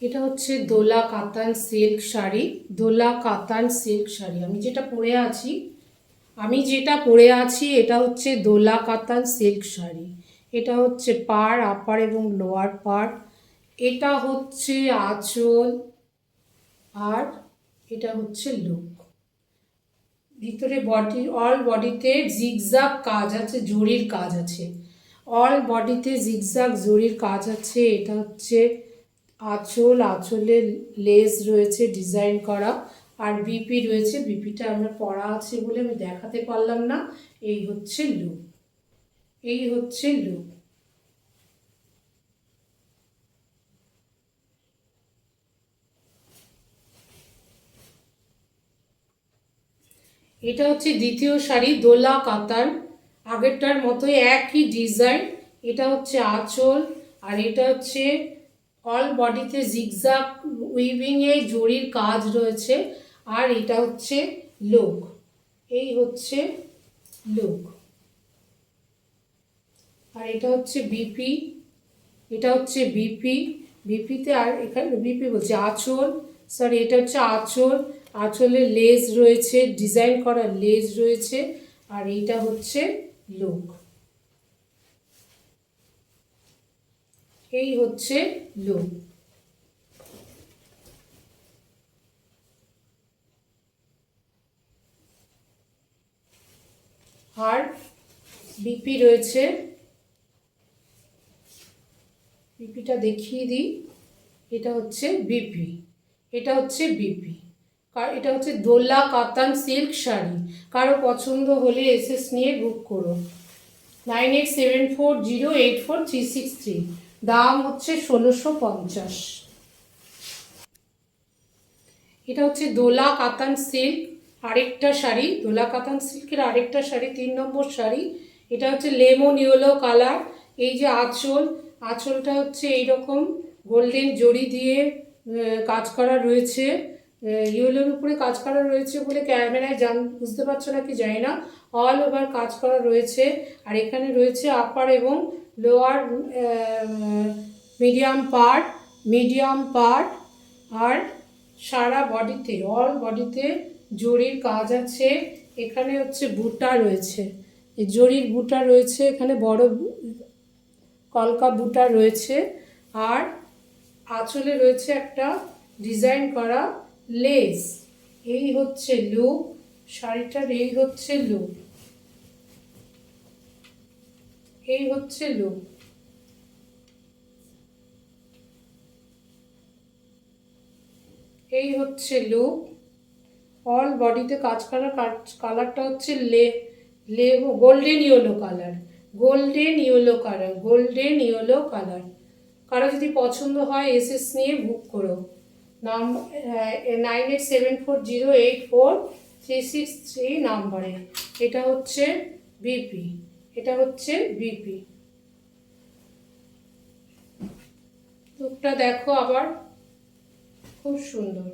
এটা হচ্ছে দোলা কাতান সিল্ক শাড়ি। দোলা কাতান সিল্ক শাড়ি আমি যেটা পরে আছি এটা হচ্ছে দোলা কাতান সিল্ক শাড়ি। এটা হচ্ছে পাড়, আপার এবং লোয়ার পার্ট। এটা হচ্ছে আঁচল, আর এটা হচ্ছে লুক। ভিতরে অল বডিতে জিগজাগ কাজ আছে, জরির কাজ আছে। অল বডিতে জিগজাগ জরির কাজ আছে। এটা হচ্ছে আঁচল, আঁচলে লেস রয়েছে ডিজাইন করা, আর বিপি রয়েছে। বিপিটা আমার পরা আছে বলে আমি দেখাতে পারলাম না। এই হচ্ছে লুক, এই হচ্ছে লুক। এটা হচ্ছে দ্বিতীয় শাড়ি, দোলা কাতান। আগেরটার মতোই একই ডিজাইন। এটা হচ্ছে আঁচল, আর এটা হচ্ছে অল বডিতে জিগজাগ উইভিংয়ে জরির কাজ রয়েছে, আর এটা হচ্ছে লুক। এই হচ্ছে লুক। আর এটা হচ্ছে বিপি, এটা হচ্ছে বিপি। বিপিতে আর এখানে বিপি বলছে আঁচল, সরি এটা হচ্ছে আঁচল। আঁচলে লেস রয়েছে, ডিজাইন করা লেস রয়েছে, আর এইটা হচ্ছে লুক। এই হচ্ছে লুক। আর বিপি রয়েছে, বিপিটা দেখিয়ে দিই। এটা হচ্ছে বিপি, এটা হচ্ছে বিপি। এটা হচ্ছে দোলা কাতান সিল্ক শাড়ি। কারো পছন্দ হলে এসএস নিয়ে বুক করো। 9874084363। দাম হচ্ছে 1650। এটা হচ্ছে দোলা কাতান সিল্ক আরেকটা শাড়ি, দোলা কাতান সিল্কের আরেকটা শাড়ি, 3 নম্বর শাড়ি। এটা হচ্ছে লেমন ইয়েলো কালার। এই যে আঁচল, আঁচলটা হচ্ছে এইরকম গোল্ডেন জরি দিয়ে কাজ করা রয়েছে। ইয়েলোর উপরে কাজ করা রয়েছে বলে ক্যামেরায় বুঝতে পারছো না কি জানি না। অল ওভার কাজ করা রয়েছে, আর এখানে রয়েছে আপার এবং lower medium part, medium part. আর সারা বডিতে, অল বডিতে জরির কাজ আছে। এখানে হচ্ছে বুটা রয়েছে, এই জরির বুটা রয়েছে, এখানে বড় কলকা বুটা রয়েছে। আর আঁচলে রয়েছে একটা ডিজাইন করা লেস। এই হচ্ছে লুক শাড়িটার, এই হচ্ছে লুক, এই হচ্ছে লুক। এই হচ্ছে লুক। অল বডিতে কাজ করা, কালারটা হচ্ছে golden yellow colour, golden yellow colour, golden yellow colour. কারো যদি পছন্দ হয় এসএস নিয়ে বুক করো। নাম 9874084363 নাম্বারে। এটা হচ্ছে বিপি, এটা হচ্ছে বিপি। লুকটা দেখো আবার, খুব সুন্দর।